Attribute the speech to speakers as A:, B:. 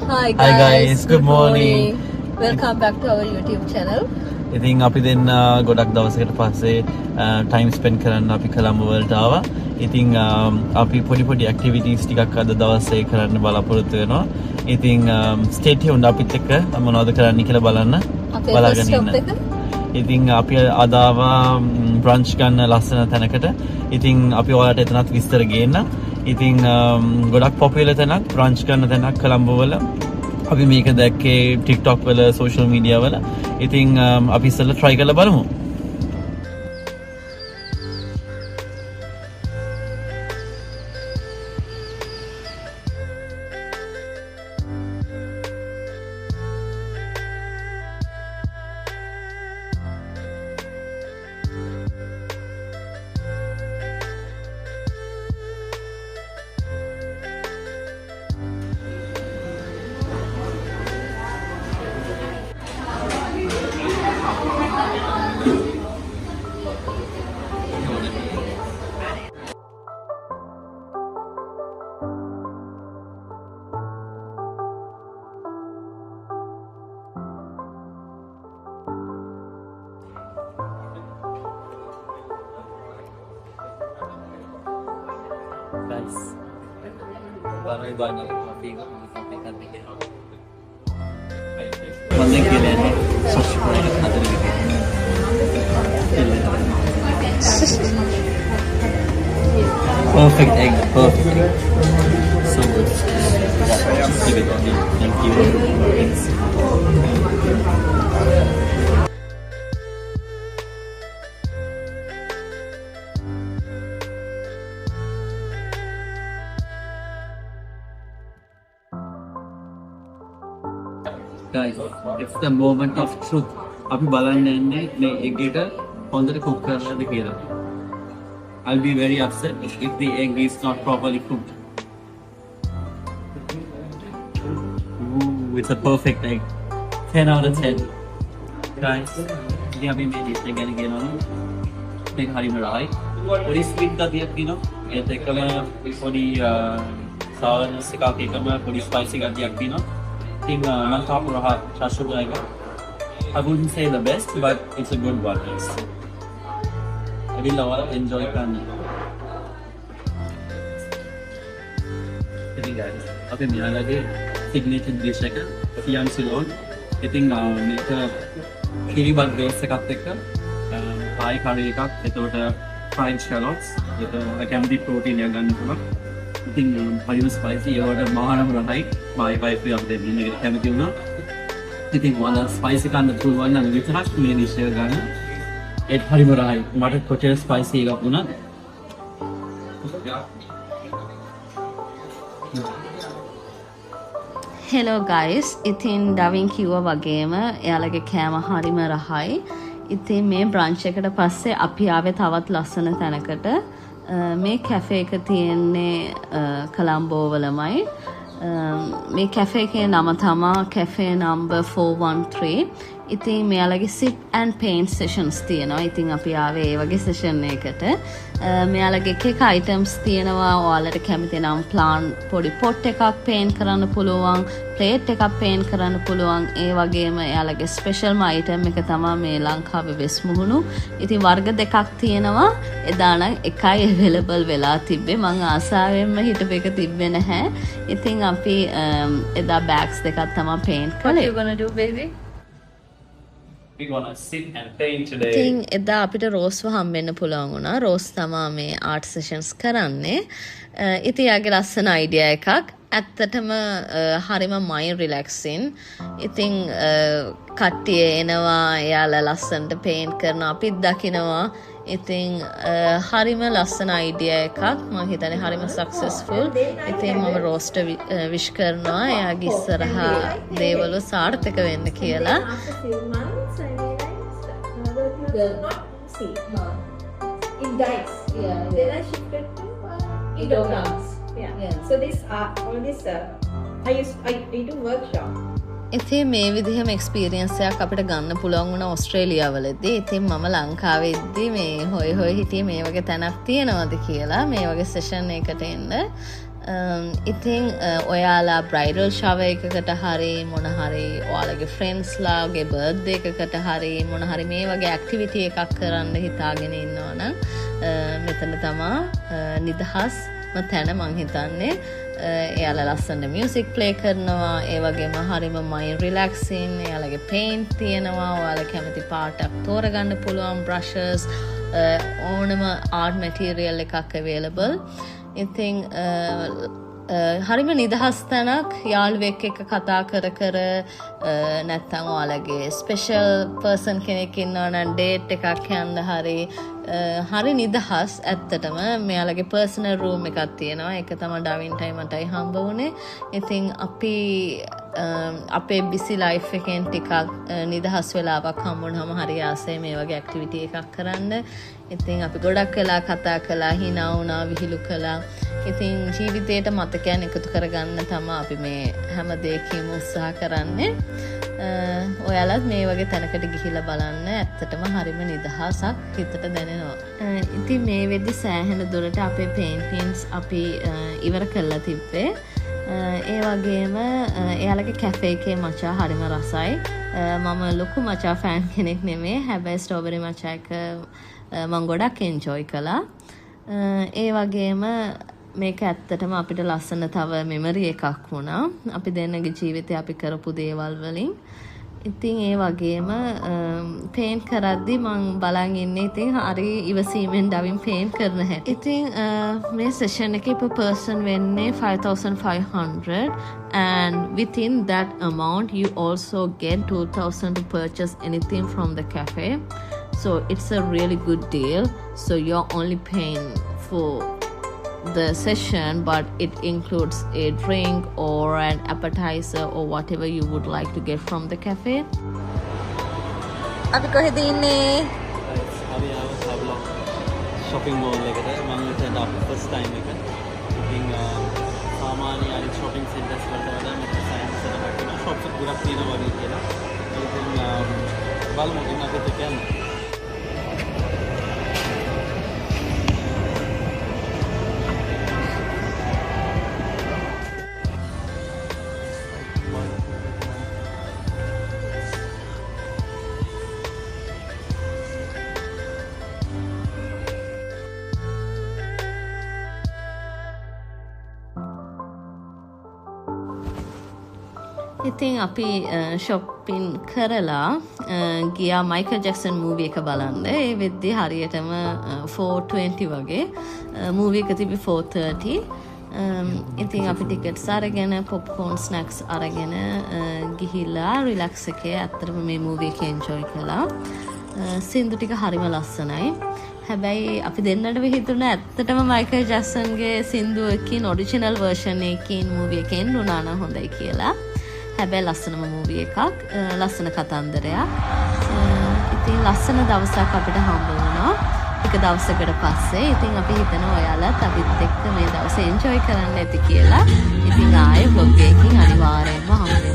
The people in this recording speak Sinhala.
A: Hi
B: Hi guys, good morning.
A: Welcome back to our YouTube channel.
B: ඉතින් අපි දෙන්න ගොඩක් දවසකට පස්සේ ටයිම් ස්පෙන්ඩ් කරන්න අපි කොළඹ වලට ආවා. ඉතින් අපි පොඩි ඇක්ටිවිටීස් ටිකක් අද දවසේ කරන්න බලාපොරොත්තු වෙනවා. ඉතින් ස්ටේ ටියුන්ඩ් අපිත් එක්ක මොනවද කරන්න කියලා බලන්න. බලාගෙන ඉන්න. ඉතින් අපි අද ආවා බ්‍රන්ච් ගන්න ලස්සන තැනකට. ඉතින් අපි ඔයාලට එතනත් විස්තර ගේන්න. ඉතින් ගොඩක් පොපියුලර් තැනක් බ්‍රන්ච් ගන්න තැනක් කොළඹ වල. අපි මේක දැක්කේ TikTok වල social media වල. ඉතින් අපි ඉස්සෙල්ලා try කරලා බලමු. Guys, baru banyak kopi sampai kan bikin. Mana kalian subscribe ada di Perfect egg, perfect egg. So good. Give it. Thank you. Thanks. Guys, it's the moment of truth. අපි බලන්න යන්නේ මේ egg එක හොඳට cook කරලාද කියලා. I'll be very upset if the egg is not properly cooked. Ooh, it's a perfect egg. 10 out of 10. Guys, ඉතින් අපි මේ dish එක ගැන කියනවා. මේක හරිම රහයි. පොඩි sweet ගතියක් තියෙනවා. ඒත් එක්කම පොඩි sourness එකක් එකම පොඩි spicy ගතියක් තියෙනවා. I think I wouldn't say the best, but it's a good one. Yes. I will enjoy it. Okay, I like signature dish like Fiam Silon. I think make a chili bun base pie curry fried shallots with a candy protein. I think I use spicy or the Maharam Rahai. My wife of them in the Camatuna. I think one spicy kind of one and with hash made this year. It Harimurai, mutton coaches spicy gapuna.
C: Hello guys, ඉතින් ඩවින් කිව්වා වගේම එයාලගේ කෑම හරිම රහයි. ඉතින් මේ බ්‍රන්ච් එකට පස්සේ අපි ආවේ තවත් ලස්සන තැනකට. මේ කැෆේ එක තියෙන්නේ කොළඹ වලමයි. මේ කැෆේ එකේ නම තමා කැෆේ නම්බර් 413. ඉතින් මෙයාලගේ sit and paint sessions තියෙනවා. ඉතින් අපි ආවේ ඒ වගේ session එකකට. මෙයාලගේ එක items තියෙනවා. ඔයාලට කැමති නම් plant පොඩි pot එකක් paint කරන්න පුළුවන්, plate එකක් paint කරන්න පුළුවන්. ඒ වගේම එයාලගේ special item එක තමයි මේ ලංකාවේ වෙස් මුහුණු. ඉතින් වර්ග දෙකක් තියෙනවා. එදා නම් එකයි available වෙලා තිබ්බේ. මම ආසාවෙන්ම හිටපු එක තිබ්බේ නැහැ. ඉතින් අපි එදා bags දෙකක් තමයි paint කළේ.
A: What you gonna do, baby?
B: We're gonna sit and paint today.
C: ඉතින් එදා අපිට රෝස්ව හම්බෙන්න පුළුවන් වුණා. රෝස් තමයි මේ ආර්ට් සෙෂන්ස් කරන්නේ. ඉතින් යාගේ ලස්සන අයිඩියා එකක්. ඇත්තටම හරිම මයින්ඩ් රිලැක්සින්. ඉතින් කට්ටිය එනවා, එයාලා ලස්සනට පේන්ට් කරනවා, අපිත් දකිනවා. ඉතින් හරිම ලස්සන අයිඩියා එකක්. මම හිතන්නේ හරිම සක්සස්ෆුල්. ඉතින් මම රෝස්ට විශ් කරනවා එයාගේ ඉස්සරහා දේවල් සාර්ථක වෙන්න කියලා.
D: It dies.
A: Yeah.
D: Then I shifted to Edogas. Yeah. So this all this I do workshop.
C: ඉතින් මේ විදිහම එක්ස්පීරියන්ස් එකක් අපිට ගන්න පුළුවන් වුණා ඕස්ට්‍රේලියාවලදී. ඉතින් මම ලංකාවේ ඉද්දි මේ හොය හිටියේ මේ වගේ තැනක් තියෙනවද කියලා මේ වගේ සෙෂන් එකකට එන්න. ඉතින් ඔයාලා බ්‍රයිඩල් ෂවර් එකකට හරි මොන හරි ඔයාලගේ ෆ්‍රෙන්ඩ්ස්ලාගේ බර්ත්ඩේ එකකට හරි මොන හරි මේ වගේ ඇක්ටිවිටි එකක් කරන්න හිතාගෙන ඉන්නවා නම් මෙතන තමා නිදහස්ම තැන මං හිතන්නේ. එයාලා ලස්සනට මියුසික් ප්ලේ කරනවා, ඒ වගේම හරිම මයින්ඩ් රිලැක්සින්. එයාලගේ පේන්ට් තියෙනවා, ඔයාලා කැමති පාටක් තෝරගන්න පුළුවන්, බ්‍රෂස්, ඕනම ආර්ට් මැටීරියල් එකක් අවైలබල්. ඉතින් හරිම නිදහස් තැනක්. යාළුවෙක් එක්ක කතා කර කර නැත්තම් ඔයාලගේ ස්පෙෂල් පර්සන් කෙනෙක් ඉන්නවා නම් ඩේට් එකක් යන්න හරි නිදහස්. ඇත්තටම මෙයාලගේ පර්සනල් රූම් එකක් තියෙනවා. ඒක තමයි ඩාවින්ටයි මටයි හම්බ වුණේ. ඉතින් අපි අපේ බිසි ලයිෆ් එකෙන් ටිකක් නිදහස් වෙලාවක් හම්බුනහම හරි ආසයි මේ වගේ ඇක්ටිවිටි එකක් කරන්න. ඉතින් අපි ගොඩක් වෙලා කතා කළා, hina වුණා, විහිළු කළා. ඉතින් ජීවිතේට මතකයන් එකතු කරගන්න තමයි අපි මේ හැම දෙයකින්ම උත්සාහ කරන්නේ. ඔයාලත් මේ වගේ තැනකට ගිහිල්ලා බලන්න. ඇත්තටම හරිම නිදහසක් හිතට දැනෙනවා. ඉතින් මේ වෙද්දි සෑහෙන දුරට අපේ පේන්ටින්ග්ස් අපි ඉවර කරලා තිබ්බේ. ඒ වගේම එයාලගේ කැෆේ එකේ මචා හරිම රසයි. මම ලොකු මචා ෆෑන් කෙනෙක් නෙමෙයි. හැබැයි ස්ට්‍රෝබෙරි මචා එක මම ගොඩක් එන්ජොයි කළා. ඒ වගේම මේක ඇත්තටම අපිට ලස්සන තව මෙමරි එකක් වුණා. අපි දෙන්නගේ ජීවිතේ අපි කරපු දේවල් වලින්. ඉතින් ඒ වගේම පේන්ට් කරද්දි මං බලන් ඉන්නේ ඉතින් හරි ඉවසීමෙන් ඩවින් පේන්ට් කරන හැටි. ඉතින් මේ සෙෂන් එකේ per person වෙන්නේ 5,500 and within that amount you also get 2,000 to purchase anything from the cafe. So it's a really good deal. So you're only paying for the session, but it includes a drink or an appetizer or whatever you would like to get from the cafe.
A: අපි කොහෙද ඉන්නේ?
B: අපි ආව සබ්ලොක් shopping mall එකට. මම හිතන්නේ අපේ first time එක. ඉතින් සාමාන්‍ය අනිත් shopping centers වලට වඩා මෙතන සයින්ස් එකක් තියෙනවා. shops ගොඩක් තියෙනවා වගේ කියලා. ඉතින් බලමු ඉන්න අපිට කියන්නේ.
C: ඉතින් අපි ෂොප්පින් කරලා ගියා මයිකල් ජැක්සන් මූවි එක බලන්න. ඒ වෙද්දි හරියටම 4:20 වගේ. මූවි එක තිබි 4:30. ඉතින් අපි ටිකට්ස් අරගෙන පොප්කෝර්න් ස්නැක්ස් අරගෙන ගිහිල්ලා රිලැක්ස් එකේ ඇත්තටම මේ මූවි එක එන්ජොයි කළා. සින්දු ටික හරිම ලස්සනයි. හැබැයි අපි දෙන්නට හිතුණා ඇත්තටම මයිකල් ජැක්සන්ගේ සින්දු එකකින් ඔරිජිනල් වර්ෂන් එකකින් මූවි එකෙන් එන්න උනා නම් හොඳයි කියලා. හැබැයි ලස්සනම මූවි එකක්, ලස්සන කතන්දරයක්. ඉතින් ලස්සන දවසක් අපිට හම්බ වුණා. ටික දවසකට පස්සේ. ඉතින් අපි හිතනවා ඔයාලත් අපිත් එක්ක මේ දවස් එන්ජොයි කරන්න ඇති කියලා. ඉතින් ආයේ vlog එකකින් අනිවාර්යයෙන්ම හම්බ